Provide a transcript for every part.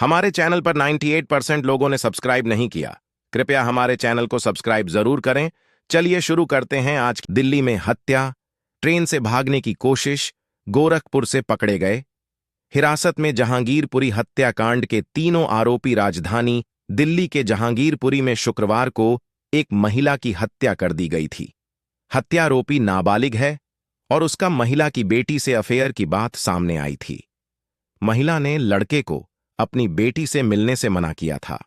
हमारे चैनल पर 98% लोगों ने सब्सक्राइब नहीं किया। कृपया हमारे चैनल को सब्सक्राइब जरूर करें। चलिए शुरू करते हैं। आज दिल्ली में हत्या, ट्रेन से भागने की कोशिश, गोरखपुर से पकड़े गए। हिरासत में जहांगीरपुरी हत्याकांड के तीनों आरोपी। राजधानी दिल्ली के जहांगीरपुरी में शुक्रवार को एक महिला की हत्या कर दी गई थी। हत्यारोपी नाबालिग है और उसका महिला की बेटी से अफेयर की बात सामने आई थी। महिला ने लड़के को अपनी बेटी से मिलने से मना किया था।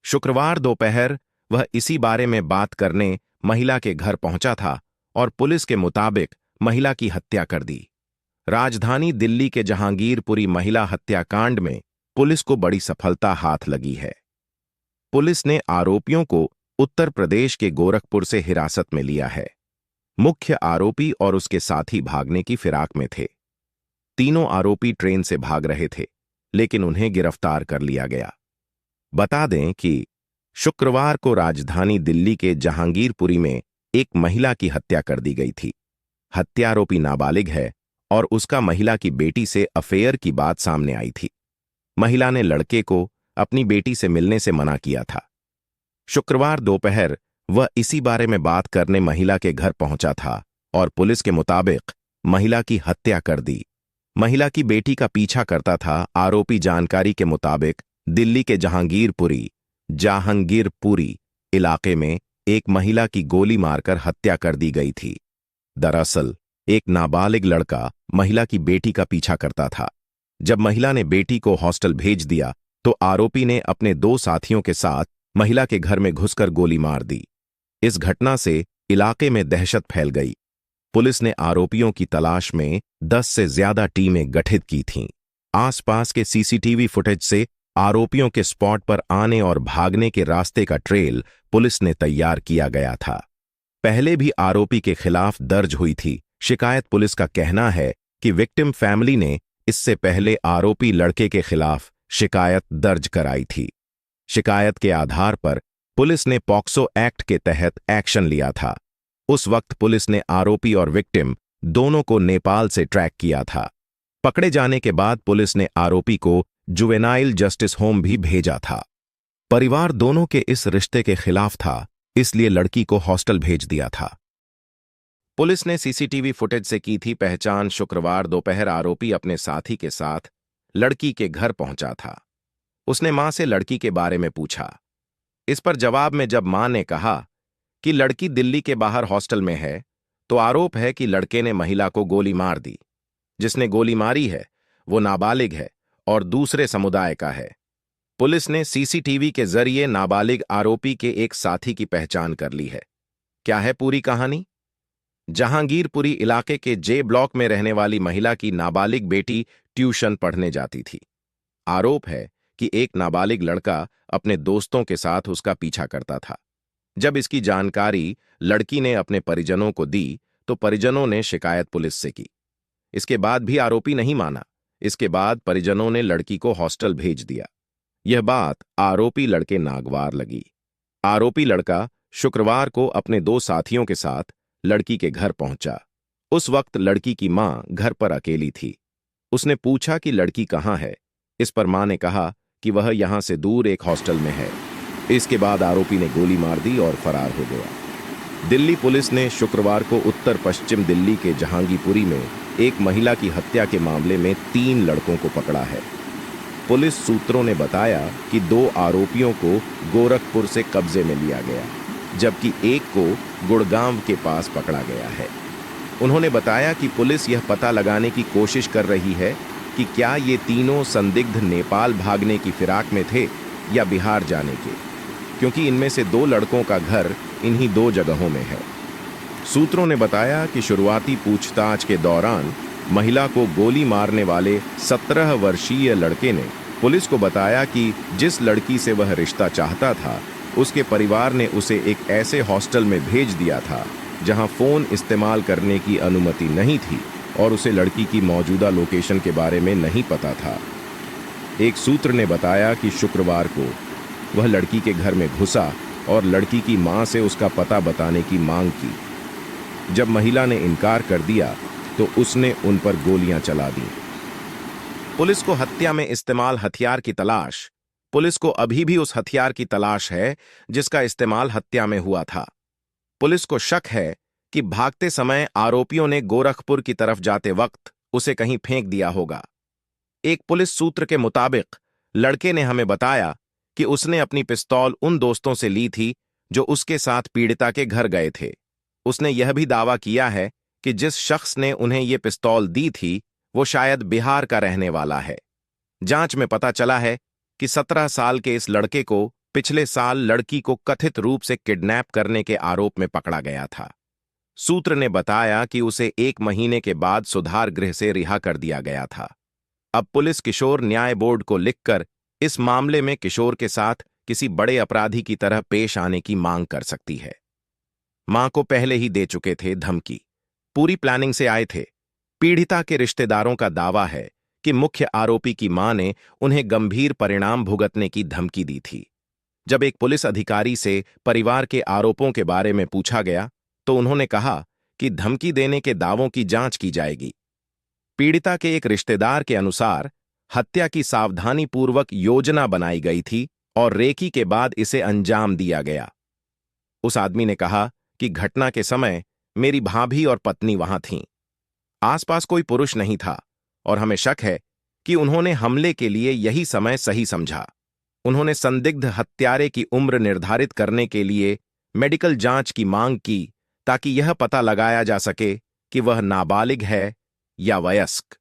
शुक्रवार दोपहर वह इसी बारे में बात करने महिला के घर पहुंचा था और पुलिस के मुताबिक महिला की हत्या कर दी। राजधानी दिल्ली के जहांगीरपुरी महिला हत्याकांड में पुलिस को बड़ी सफलता हाथ लगी है। पुलिस ने आरोपियों को उत्तर प्रदेश के गोरखपुर से हिरासत में लिया है। मुख्य आरोपी और उसके साथी भागने की फिराक में थे। तीनों आरोपी ट्रेन से भाग रहे थे, लेकिन उन्हें गिरफ्तार कर लिया गया। बता दें कि शुक्रवार को राजधानी दिल्ली के जहांगीरपुरी में एक महिला की हत्या कर दी गई थी। हत्यारोपी नाबालिग है और उसका महिला की बेटी से अफेयर की बात सामने आई थी। महिला ने लड़के को अपनी बेटी से मिलने से मना किया था। शुक्रवार दोपहर वह इसी बारे में बात करने महिला के घर पहुंचा था और पुलिस के मुताबिक महिला की हत्या कर दी। महिला की बेटी का पीछा करता था। आरोपी जानकारी के मुताबिक दिल्ली के जहांगीरपुरी इलाके में एक महिला की गोली मारकर हत्या कर दी गई थी। दरअसल एक नाबालिग लड़का महिला की बेटी का पीछा करता था। जब महिला ने बेटी को हॉस्टल भेज दिया तो आरोपी ने अपने 2 साथियों के साथ महिला के घर में घुसकर गोली मार दी। इस घटना से इलाके में दहशत फैल गई। पुलिस ने आरोपियों की तलाश में 10 से ज्यादा टीमें गठित की थीं। आसपास के सीसीटीवी फुटेज से आरोपियों के स्पॉट पर आने और भागने के रास्ते का ट्रेल पुलिस ने तैयार किया गया था। पहले भी आरोपी के खिलाफ दर्ज हुई थी शिकायत। पुलिस का कहना है कि विक्टिम फैमिली ने इससे पहले आरोपी लड़के के खिलाफ शिकायत दर्ज कराई थी। शिकायत के आधार पर पुलिस ने पॉक्सो एक्ट के तहत एक्शन लिया था। उस वक्त पुलिस ने आरोपी और विक्टिम दोनों को नेपाल से ट्रैक किया था। पकड़े जाने के बाद पुलिस ने आरोपी को जुवेनाइल जस्टिस होम भी भेजा था। परिवार दोनों के इस रिश्ते के खिलाफ था, इसलिए लड़की को हॉस्टल भेज दिया था। पुलिस ने सीसीटीवी फुटेज से की थी पहचान। शुक्रवार दोपहर आरोपी अपने साथी के साथ लड़की के घर पहुंचा था। उसने मां से लड़की के बारे में पूछा। इस पर जवाब में जब मां ने कहा कि लड़की दिल्ली के बाहर हॉस्टल में है, तो आरोप है कि लड़के ने महिला को गोली मार दी। जिसने गोली मारी है वो नाबालिग है और दूसरे समुदाय का है। पुलिस ने सीसीटीवी के जरिए नाबालिग आरोपी के एक साथी की पहचान कर ली है। क्या है पूरी कहानी? जहांगीरपुरी इलाके के जे ब्लॉक में रहने वाली महिला की नाबालिग बेटी ट्यूशन पढ़ने जाती थी। आरोप है कि एक नाबालिग लड़का अपने दोस्तों के साथ उसका पीछा करता था। जब इसकी जानकारी लड़की ने अपने परिजनों को दी तो परिजनों ने शिकायत पुलिस से की। इसके बाद भी आरोपी नहीं माना। इसके बाद परिजनों ने लड़की को हॉस्टल भेज दिया। यह बात आरोपी लड़के नागवार लगी। आरोपी लड़का शुक्रवार को अपने 2 साथियों के साथ लड़की के घर पहुंचा। उस वक्त लड़की की मां घर पर अकेली थी। उसने पूछा कि लड़की कहां है। इस पर मां ने कहा कि वह यहां से दूर एक हॉस्टल में है। इसके बाद आरोपी ने गोली मार दी और फरार हो गया। दिल्ली पुलिस ने शुक्रवार को उत्तर पश्चिम दिल्ली के जहांगीरपुरी में एक महिला की हत्या के मामले में 3 लड़कों को पकड़ा है। पुलिस सूत्रों ने बताया कि 2 आरोपियों को गोरखपुर से कब्जे में लिया गया, जबकि एक को गुड़गांव के पास पकड़ा गया है। उन्होंने बताया कि पुलिस यह पता लगाने की कोशिश कर रही है कि क्या ये तीनों संदिग्ध नेपाल भागने की फिराक में थे या बिहार जाने के, क्योंकि इनमें से 2 लड़कों का घर इन्हीं 2 जगहों में है। सूत्रों ने बताया कि शुरुआती पूछताछ के दौरान महिला को गोली मारने वाले 17 वर्षीय लड़के ने पुलिस को बताया कि जिस लड़की से वह रिश्ता चाहता था उसके परिवार ने उसे एक ऐसे हॉस्टल में भेज दिया था जहां फोन इस्तेमाल करने की अनुमति नहीं थी और उसे लड़की की मौजूदा लोकेशन के बारे में नहीं पता था। एक सूत्र ने बताया कि शुक्रवार को वह लड़की के घर में घुसा और लड़की की मां से उसका पता बताने की मांग की। जब महिला ने इनकार कर दिया तो उसने उन पर गोलियां चला दी। पुलिस को हत्या में इस्तेमाल हथियार की तलाश। पुलिस को अभी भी उस हथियार की तलाश है जिसका इस्तेमाल हत्या में हुआ था। पुलिस को शक है कि भागते समय आरोपियों ने गोरखपुर की तरफ जाते वक्त उसे कहीं फेंक दिया होगा। एक पुलिस सूत्र के मुताबिक लड़के ने हमें बताया कि उसने अपनी पिस्तौल उन दोस्तों से ली थी जो उसके साथ पीड़िता के घर गए थे। उसने यह भी दावा किया है कि जिस शख्स ने उन्हें ये पिस्तौल दी थी वो शायद बिहार का रहने वाला है। जांच में पता चला है कि 17 साल के इस लड़के को पिछले साल लड़की को कथित रूप से किडनैप करने के आरोप में पकड़ा गया था। सूत्र ने बताया कि उसे 1 महीने के बाद सुधार गृह से रिहा कर दिया गया था। अब पुलिस किशोर न्याय बोर्ड को लिखकर इस मामले में किशोर के साथ किसी बड़े अपराधी की तरह पेश आने की मांग कर सकती है। मां को पहले ही दे चुके थे धमकी, पूरी प्लानिंग से आए थे। पीड़िता के रिश्तेदारों का दावा है कि मुख्य आरोपी की मां ने उन्हें गंभीर परिणाम भुगतने की धमकी दी थी। जब एक पुलिस अधिकारी से परिवार के आरोपों के बारे में पूछा गया तो उन्होंने कहा कि धमकी देने के दावों की जांच की जाएगी। पीड़िता के एक रिश्तेदार के अनुसार हत्या की सावधानीपूर्वक योजना बनाई गई थी और रेकी के बाद इसे अंजाम दिया गया। उस आदमी ने कहा कि घटना के समय मेरी भाभी और पत्नी वहां थीं। आसपास कोई पुरुष नहीं था और हमें शक है कि उन्होंने हमले के लिए यही समय सही समझा। उन्होंने संदिग्ध हत्यारे की उम्र निर्धारित करने के लिए मेडिकल जांच की मांग की ताकि यह पता लगाया जा सके कि वह नाबालिग है या वयस्क।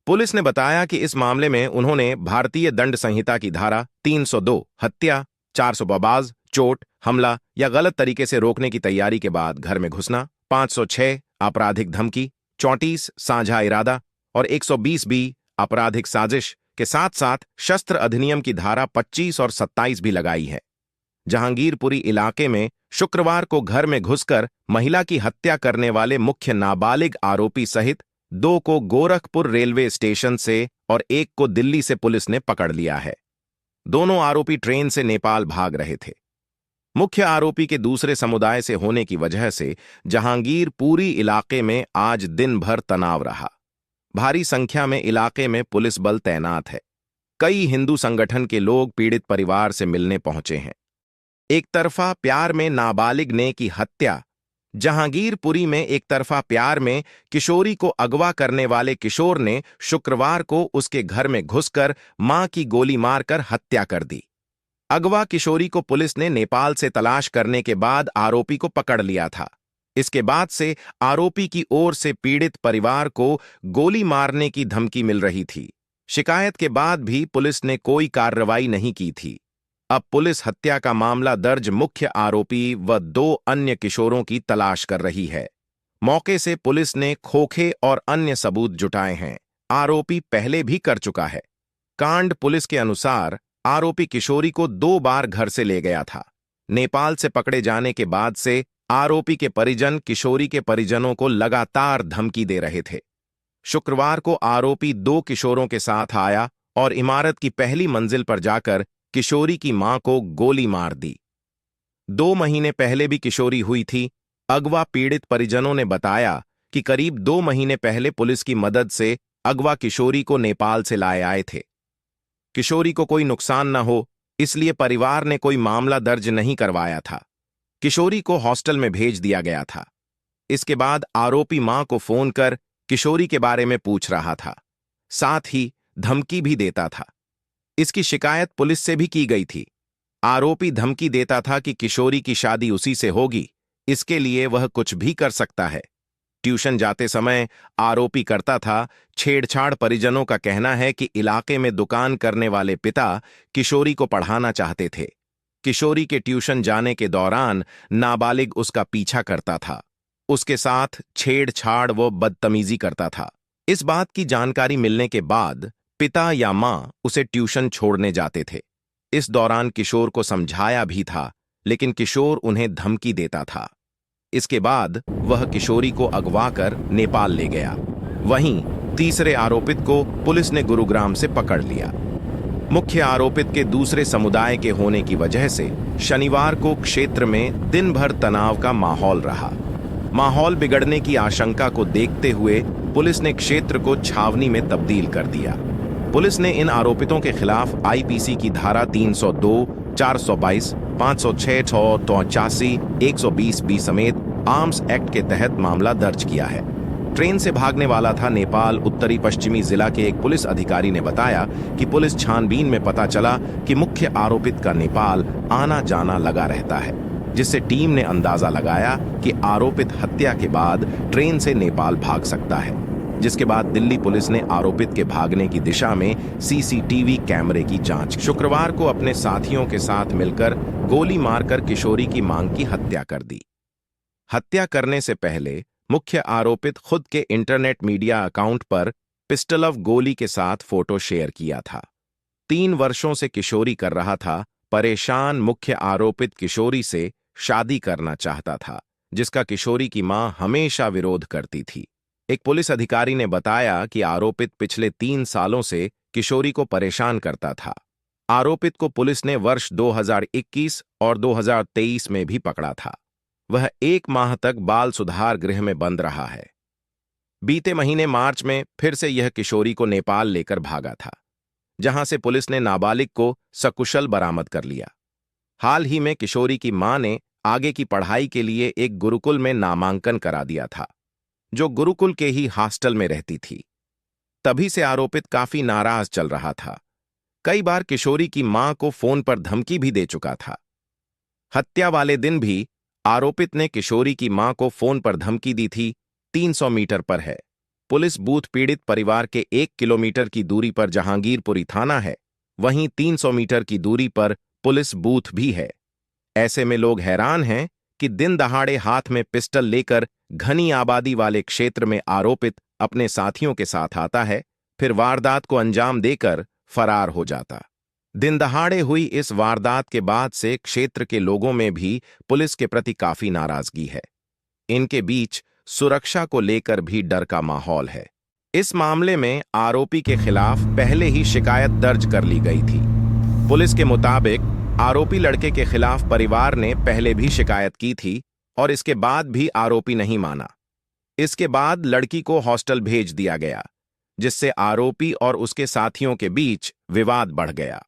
पुलिस ने बताया कि इस मामले में उन्होंने भारतीय दंड संहिता की धारा 302 हत्या, 452 चोट, हमला या गलत तरीके से रोकने की तैयारी के बाद घर में घुसना, 506 आपराधिक धमकी, 34 साझा इरादा और 120 बी आपराधिक साजिश के साथ साथ शस्त्र अधिनियम की धारा 25 और 27 भी लगाई है। जहांगीरपुरी इलाके में शुक्रवार को घर में घुसकर महिला की हत्या करने वाले मुख्य नाबालिग आरोपी सहित 2 को गोरखपुर रेलवे स्टेशन से और 1 को दिल्ली से पुलिस ने पकड़ लिया है। दोनों आरोपी ट्रेन से नेपाल भाग रहे थे। मुख्य आरोपी के दूसरे समुदाय से होने की वजह से जहांगीरपुरी इलाके में आज दिन भर तनाव रहा। भारी संख्या में इलाके में पुलिस बल तैनात है। कई हिंदू संगठन के लोग पीड़ित परिवार से मिलने पहुंचे हैं। एक तरफा प्यार में नाबालिग ने की हत्या। जहांगीरपुरी में एक तरफा प्यार में किशोरी को अगवा करने वाले किशोर ने शुक्रवार को उसके घर में घुसकर मां की गोली मारकर हत्या कर दी। अगवा किशोरी को पुलिस ने नेपाल से तलाश करने के बाद आरोपी को पकड़ लिया था। इसके बाद से आरोपी की ओर से पीड़ित परिवार को गोली मारने की धमकी मिल रही थी। शिकायत के बाद भी पुलिस ने कोई कार्रवाई नहीं की थी। अब पुलिस हत्या का मामला दर्ज मुख्य आरोपी व 2 अन्य किशोरों की तलाश कर रही है। मौके से पुलिस ने खोखे और अन्य सबूत जुटाए हैं। आरोपी पहले भी कर चुका है। कांड पुलिस के अनुसार आरोपी किशोरी को 2 बार घर से ले गया था। नेपाल से पकड़े जाने के बाद से आरोपी के परिजन किशोरी के परिजनों को लगातार धमकी दे रहे थे। शुक्रवार को आरोपी 2 किशोरों के साथ आया और इमारत की पहली मंजिल पर जाकर किशोरी की मां को गोली मार दी। 2 महीने पहले भी किशोरी हुई थी। अगवा पीड़ित परिजनों ने बताया कि करीब 2 महीने पहले पुलिस की मदद से अगवा किशोरी को नेपाल से लाए आए थे। किशोरी को कोई नुकसान न हो इसलिए परिवार ने कोई मामला दर्ज नहीं करवाया था। किशोरी को हॉस्टल में भेज दिया गया था। इसके बाद आरोपी मां को फोन कर किशोरी के बारे में पूछ रहा था, साथ ही धमकी भी देता था। इसकी शिकायत पुलिस से भी की गई थी। आरोपी धमकी देता था कि किशोरी की शादी उसी से होगी, इसके लिए वह कुछ भी कर सकता है। ट्यूशन जाते समय आरोपी करता था छेड़छाड़। परिजनों का कहना है कि इलाके में दुकान करने वाले पिता किशोरी को पढ़ाना चाहते थे। किशोरी के ट्यूशन जाने के दौरान नाबालिग उसका पीछा करता था, उसके साथ छेड़छाड़ व बदतमीजी करता था। इस बात की जानकारी मिलने के बाद पिता या मां उसे ट्यूशन छोड़ने जाते थे। इस दौरान किशोर को समझाया भी था, लेकिन किशोर उन्हें धमकी देता था। इसके बाद वह किशोरी को अगवा कर नेपाल ले गया। वहीं तीसरे आरोपित को पुलिस ने गुरुग्राम से पकड़ लिया। मुख्य आरोपित के दूसरे समुदाय के होने की वजह से शनिवार को क्षेत्र में दिन भर तनाव का माहौल रहा। माहौल बिगड़ने की आशंका को देखते हुए पुलिस ने क्षेत्र को छावनी में तब्दील कर दिया। पुलिस ने इन आरोपितों के खिलाफ आईपीसी की धारा 302, 422, 506, 685, 120B समेत आर्म्स एक्ट के तहत मामला दर्ज किया है। ट्रेन से भागने वाला था नेपाल उत्तरी पश्चिमी जिला के एक पुलिस अधिकारी ने बताया कि पुलिस छानबीन में पता चला कि मुख्य आरोपित का नेपाल आना जाना लगा रहता है, जिससे टीम ने अंदाजा लगाया कि आरोपित हत्या के बाद ट्रेन से नेपाल भाग सकता है, जिसके बाद दिल्ली पुलिस ने आरोपित के भागने की दिशा में सीसीटीवी कैमरे की जांच। शुक्रवार को अपने साथियों के साथ मिलकर गोली मारकर किशोरी की मांग की हत्या कर दी। हत्या करने से पहले मुख्य आरोपित खुद के इंटरनेट मीडिया अकाउंट पर पिस्टल ऑफ गोली के साथ फोटो शेयर किया था। 3 वर्षों से किशोरी कर रहा था। परेशान मुख्य आरोपित किशोरी से शादी करना चाहता था, जिसका किशोरी की मां हमेशा विरोध करती थी। एक पुलिस अधिकारी ने बताया कि आरोपित पिछले 3 सालों से किशोरी को परेशान करता था। आरोपित को पुलिस ने वर्ष 2021 और 2023 में भी पकड़ा था। वह 1 माह तक बाल सुधार गृह में बंद रहा है। बीते महीने मार्च में फिर से यह किशोरी को नेपाल लेकर भागा था, जहां से पुलिस ने नाबालिग को सकुशल बरामद कर लिया। हाल ही में किशोरी की मां ने आगे की पढ़ाई के लिए एक गुरुकुल में नामांकन करा दिया था, जो गुरुकुल के ही हॉस्टल में रहती थी। तभी से आरोपित काफी नाराज चल रहा था। कई बार किशोरी की मां को फोन पर धमकी भी दे चुका था। हत्या वाले दिन भी आरोपित ने किशोरी की मां को फोन पर धमकी दी थी। 300 मीटर पर है पुलिस बूथ। पीड़ित परिवार के 1 किलोमीटर की दूरी पर जहांगीरपुरी थाना है, वहीं 300 मीटर की दूरी पर पुलिस बूथ भी है। ऐसे में लोग हैरान हैं कि दिन दहाड़े हाथ में पिस्टल लेकर घनी आबादी वाले क्षेत्र में आरोपित अपने साथियों के साथ आता है, फिर वारदात को अंजाम देकर फरार हो जाता। दिन दहाड़े हुई इस वारदात के बाद से क्षेत्र के लोगों में भी पुलिस के प्रति काफी नाराजगी है। इनके बीच सुरक्षा को लेकर भी डर का माहौल है। इस मामले में आरोपी के खिलाफ पहले ही शिकायत दर्ज कर ली गई थी। पुलिस के मुताबिक आरोपी लड़के के खिलाफ परिवार ने पहले भी शिकायत की थी और इसके बाद भी आरोपी नहीं माना। इसके बाद लड़की को हॉस्टल भेज दिया गया, जिससे आरोपी और उसके साथियों के बीच विवाद बढ़ गया।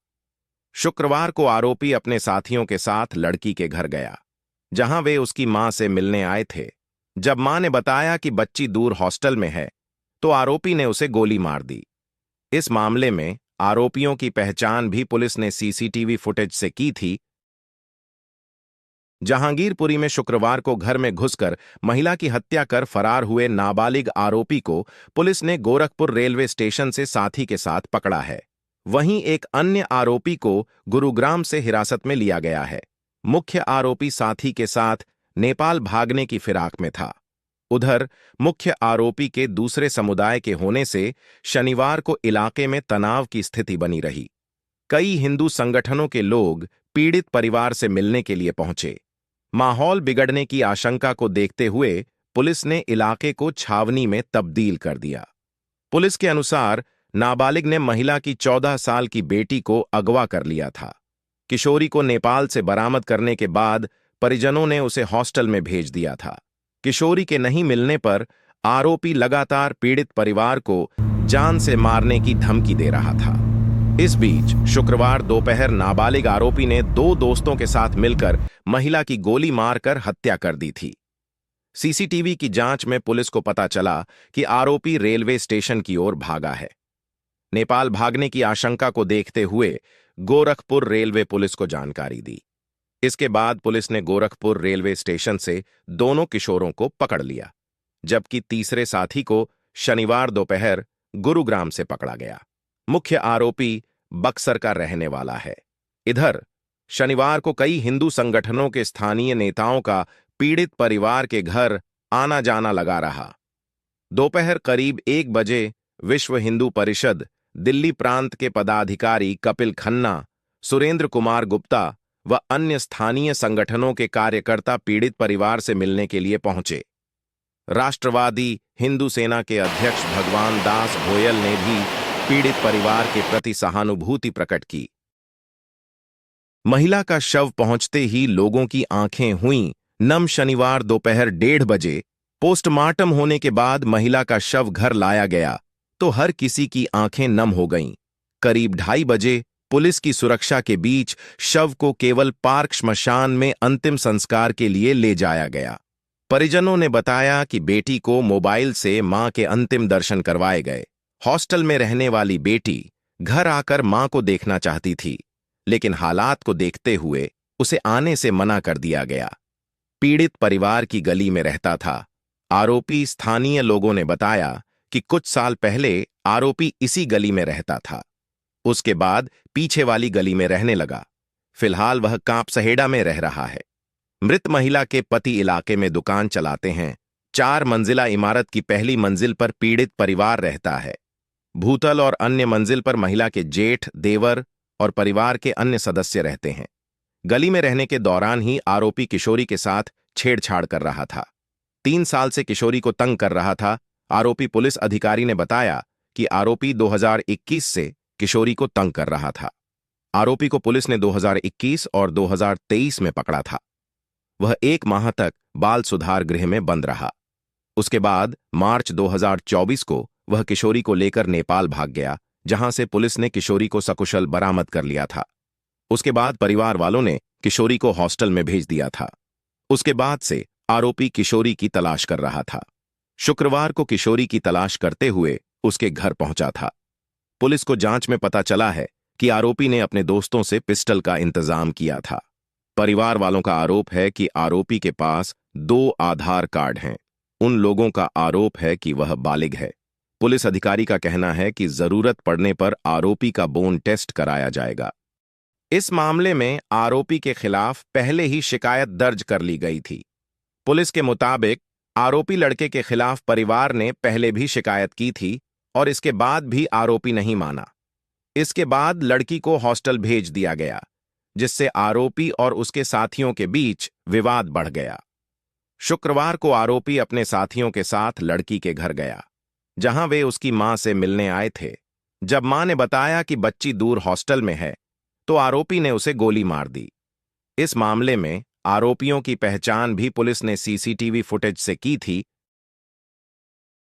शुक्रवार को आरोपी अपने साथियों के साथ लड़की के घर गया, जहां वे उसकी मां से मिलने आए थे। जब मां ने बताया कि बच्ची दूर हॉस्टल में है, तो आरोपी ने उसे गोली मार दी। इस मामले में आरोपियों की पहचान भी पुलिस ने सीसीटीवी फुटेज से की थी। जहांगीरपुरी में शुक्रवार को घर में घुसकर महिला की हत्या कर फरार हुए नाबालिग आरोपी को पुलिस ने गोरखपुर रेलवे स्टेशन से साथी के साथ पकड़ा है। वहीं एक अन्य आरोपी को गुरुग्राम से हिरासत में लिया गया है। मुख्य आरोपी साथी के साथ नेपाल भागने की फिराक में था। उधर मुख्य आरोपी के दूसरे समुदाय के होने से शनिवार को इलाके में तनाव की स्थिति बनी रही। कई हिंदू संगठनों के लोग पीड़ित परिवार से मिलने के लिए पहुंचे। माहौल बिगड़ने की आशंका को देखते हुए पुलिस ने इलाके को छावनी में तब्दील कर दिया। पुलिस के अनुसार नाबालिग ने महिला की 14 साल की बेटी को अगवा कर लिया था। किशोरी को नेपाल से बरामद करने के बाद परिजनों ने उसे हॉस्टल में भेज दिया था। किशोरी के नहीं मिलने पर आरोपी लगातार पीड़ित परिवार को जान से मारने की धमकी दे रहा था। इस बीच शुक्रवार दोपहर नाबालिग आरोपी ने 2 दोस्तों के साथ मिलकर महिला की गोली मारकर हत्या कर दी थी। सीसीटीवी की जांच में पुलिस को पता चला कि आरोपी रेलवे स्टेशन की ओर भागा है। नेपाल भागने की आशंका को देखते हुए गोरखपुर रेलवे पुलिस को जानकारी दी। इसके बाद पुलिस ने गोरखपुर रेलवे स्टेशन से दोनों किशोरों को पकड़ लिया, जबकि तीसरे साथी को शनिवार दोपहर गुरुग्राम से पकड़ा गया। मुख्य आरोपी बक्सर का रहने वाला है। इधर शनिवार को कई हिंदू संगठनों के स्थानीय नेताओं का पीड़ित परिवार के घर आना जाना लगा रहा। दोपहर करीब 1 बजे विश्व हिंदू परिषद दिल्ली प्रांत के पदाधिकारी कपिल खन्ना, सुरेंद्र कुमार गुप्ता व अन्य स्थानीय संगठनों के कार्यकर्ता पीड़ित परिवार से मिलने के लिए पहुंचे। राष्ट्रवादी हिंदू सेना के अध्यक्ष भगवान दास भोयल ने भी पीड़ित परिवार के प्रति सहानुभूति प्रकट की। महिला का शव पहुंचते ही लोगों की आंखें हुईं नम। शनिवार दोपहर 1:30 बजे पोस्टमार्टम होने के बाद महिला का शव घर लाया गया तो हर किसी की आंखें नम हो गईं। करीब 2:30 बजे पुलिस की सुरक्षा के बीच शव को केवल पार्क श्मशान में अंतिम संस्कार के लिए ले जाया गया। परिजनों ने बताया कि बेटी को मोबाइल से मां के अंतिम दर्शन करवाए गए। हॉस्टल में रहने वाली बेटी घर आकर मां को देखना चाहती थी, लेकिन हालात को देखते हुए उसे आने से मना कर दिया गया। पीड़ित परिवार की गली में रहता था। आरोपी स्थानीय लोगों ने बताया कि कुछ साल पहले आरोपी इसी गली में रहता था। उसके बाद पीछे वाली गली में रहने लगा। फिलहाल वह कांपसहेड़ा में रह रहा है। मृत महिला के पति इलाके में दुकान चलाते हैं। 4 मंजिला इमारत की पहली मंजिल पर पीड़ित परिवार रहता है। भूतल और अन्य मंजिल पर महिला के जेठ, देवर और परिवार के अन्य सदस्य रहते हैं। गली में रहने के दौरान ही आरोपी किशोरी के साथ छेड़छाड़ कर रहा था। 3 साल से किशोरी को तंग कर रहा था। आरोपी पुलिस अधिकारी ने बताया कि आरोपी 2021 से किशोरी को तंग कर रहा था। आरोपी को पुलिस ने 2021 और 2023 में पकड़ा था। वह 1 माह तक बाल सुधार गृह में बंद रहा। उसके बाद मार्च 2024 को वह किशोरी को लेकर नेपाल भाग गया, जहां से पुलिस ने किशोरी को सकुशल बरामद कर लिया था। उसके बाद परिवार वालों ने किशोरी को हॉस्टल में भेज दिया था। उसके बाद से आरोपी किशोरी की तलाश कर रहा था। शुक्रवार को किशोरी की तलाश करते हुए उसके घर पहुंचा था। पुलिस को जांच में पता चला है कि आरोपी ने अपने दोस्तों से पिस्टल का इंतजाम किया था। परिवार वालों का आरोप है कि आरोपी के पास 2 आधार कार्ड हैं। उन लोगों का आरोप है कि वह बालिग है। पुलिस अधिकारी का कहना है कि जरूरत पड़ने पर आरोपी का बोन टेस्ट कराया जाएगा। इस मामले में आरोपी के खिलाफ पहले ही शिकायत दर्ज कर ली गई थी। पुलिस के मुताबिक आरोपी लड़के के खिलाफ परिवार ने पहले भी शिकायत की थी और इसके बाद भी आरोपी नहीं माना। इसके बाद लड़की को हॉस्टल भेज दिया गया, जिससे आरोपी और उसके साथियों के बीच विवाद बढ़ गया। शुक्रवार को आरोपी अपने साथियों के साथ लड़की के घर गया, जहां वे उसकी मां से मिलने आए थे। जब मां ने बताया कि बच्ची दूर हॉस्टल में है, तो आरोपी ने उसे गोली मार दी। इस मामले में आरोपियों की पहचान भी पुलिस ने सीसीटीवी फुटेज से की थी,